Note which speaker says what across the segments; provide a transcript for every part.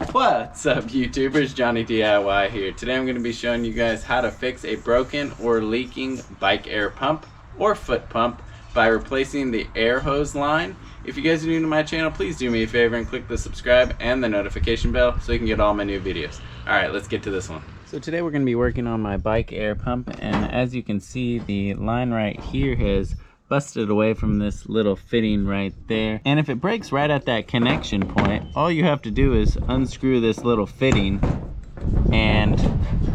Speaker 1: What's up YouTubers, Johnny DIY here. Today I'm going to be showing you guys how to fix a broken or leaking bike air pump or foot pump by replacing the air hose line. If you guys are new to my channel, please do me a favor and click the subscribe and the notification bell so you can get all my new videos. Alright, let's get to this one. So today we're going to be working on my bike air pump, and as you can see, the line right here has busted away from this little fitting right there. And if it breaks right at that connection point, all you have to do is unscrew this little fitting and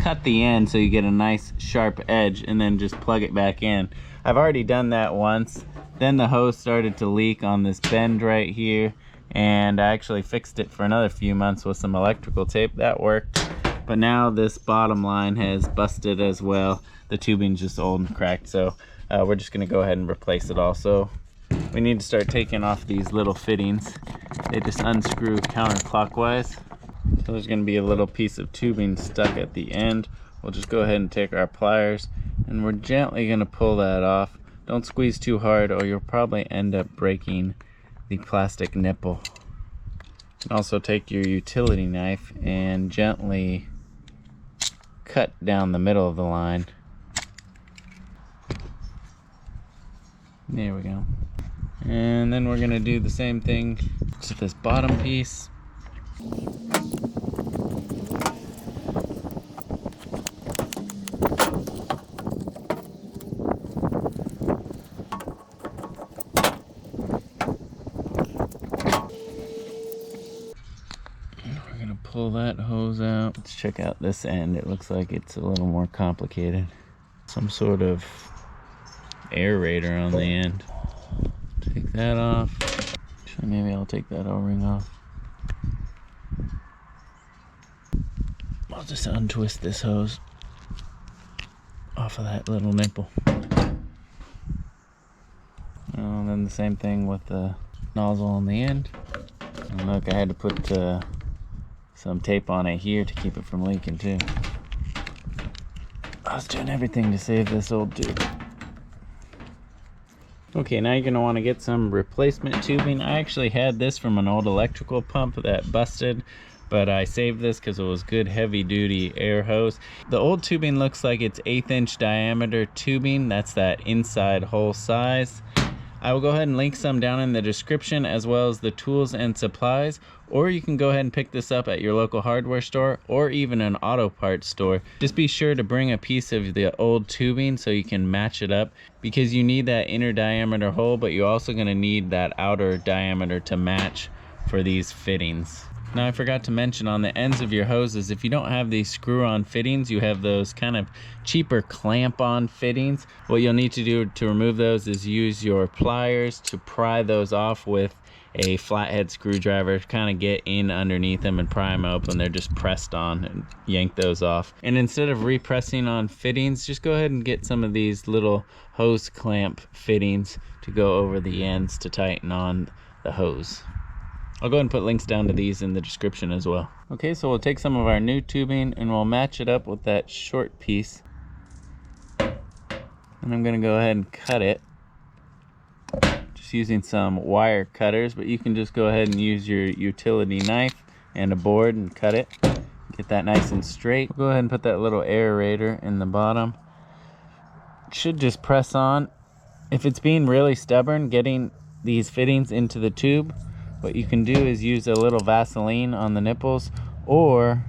Speaker 1: cut the end so you get a nice sharp edge, and then just plug it back in. I've already done that once. Then the hose started to leak on this bend right here, and I actually fixed it for another few months with some electrical tape. That worked. But now this bottom line has busted as well. The tubing's just old and cracked, so we're just gonna go ahead and replace it all. So we need to start taking off these little fittings. They just unscrew counterclockwise. So there's gonna be a little piece of tubing stuck at the end. We'll just go ahead and take our pliers and we're gently gonna pull that off. Don't squeeze too hard or you'll probably end up breaking the plastic nipple. You can also take your utility knife and gently cut down the middle of the line. There we go. And then we're gonna do the same thing to this bottom piece. And we're gonna pull that hose out. Let's check out this end. It looks like it's a little more complicated. Some sort of aerator on the end. Take that off. Actually, maybe I'll take that O-ring off. I'll just untwist this hose off of that little nipple. And then the same thing with the nozzle on the end. And look, I had to put some tape on it here to keep it from leaking too. I was doing everything to save this old tube. Okay, now you're going to want to get some replacement tubing. I actually had this from an old electrical pump that busted, but I saved this because it was good heavy duty air hose. The old tubing looks like it's 1/8 inch diameter tubing. That's that inside hole size. I will go ahead and link some down in the description, as well as the tools and supplies, or you can go ahead and pick this up at your local hardware store or even an auto parts store. Just be sure to bring a piece of the old tubing so you can match it up, because you need that inner diameter hole, but you're also going to need that outer diameter to match for these fittings. Now, I forgot to mention, on the ends of your hoses, if you don't have these screw-on fittings, you have those kind of cheaper clamp-on fittings. What you'll need to do to remove those is use your pliers to pry those off with a flathead screwdriver. Kind of get in underneath them and pry them open. They're just pressed on, and yank those off. And instead of repressing on fittings, just go ahead and get some of these little hose clamp fittings to go over the ends to tighten on the hose. I'll go ahead and put links down to these in the description as well. Okay, so we'll take some of our new tubing and we'll match it up with that short piece. And I'm gonna go ahead and cut it. Just using some wire cutters, but you can just go ahead and use your utility knife and a board and cut it. Get that nice and straight. We'll go ahead and put that little aerator in the bottom. It should just press on. If it's being really stubborn getting these fittings into the tube, what you can do is use a little Vaseline on the nipples, or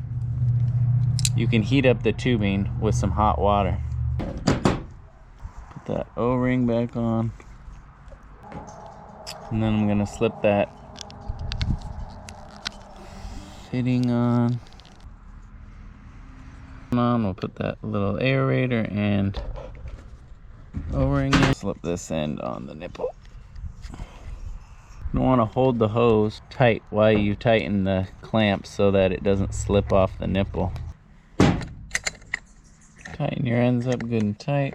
Speaker 1: you can heat up the tubing with some hot water. Put that O-ring back on, and then I'm gonna slip that fitting on. We'll put that little aerator and O-ring in. Slip this end on the nipple. You want to hold the hose tight while you tighten the clamp so that it doesn't slip off the nipple. Tighten your ends up good and tight.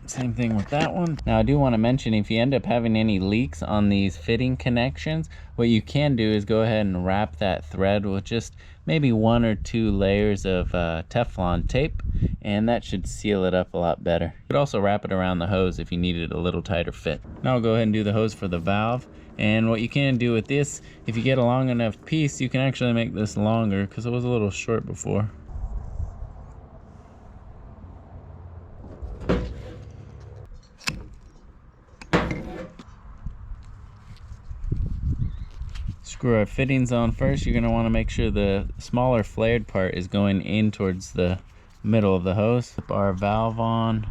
Speaker 1: Same thing with that one. Now, I do want to mention, if you end up having any leaks on these fitting connections, what you can do is go ahead and wrap that thread with just maybe 1 or 2 layers of Teflon tape, and that should seal it up a lot better. You could also wrap it around the hose if you needed a little tighter fit. Now I'll go ahead and do the hose for the valve. And what you can do with this, if you get a long enough piece, you can actually make this longer, because it was a little short before. Screw our fittings on first. You're going to want to make sure the smaller flared part is going in towards the middle of the hose. Put our valve on.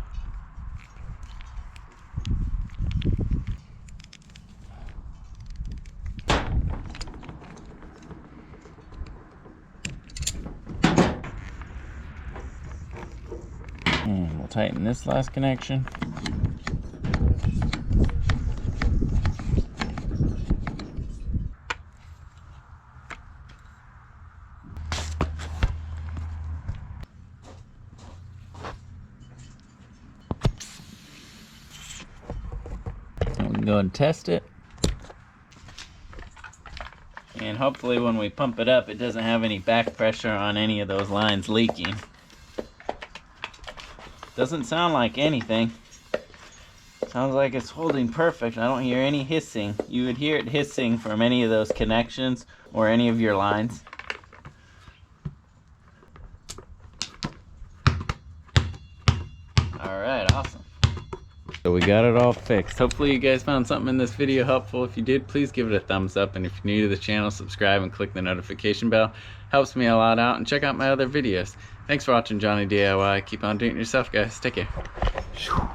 Speaker 1: And we'll tighten this last connection. We can go ahead and test it. And hopefully when we pump it up, it doesn't have any back pressure on any of those lines leaking. Doesn't sound like anything. Sounds like it's holding perfect. I don't hear any hissing. You would hear it hissing from any of those connections or any of your lines. Alright, awesome. So we got it all fixed. Hopefully you guys found something in this video helpful. If you did, please give it a thumbs up, and if you're new to the channel, subscribe and click the notification bell. Helps me a lot out, and check out my other videos. Thanks for watching Jonny DIY. Keep on doing it yourself, guys. Take care.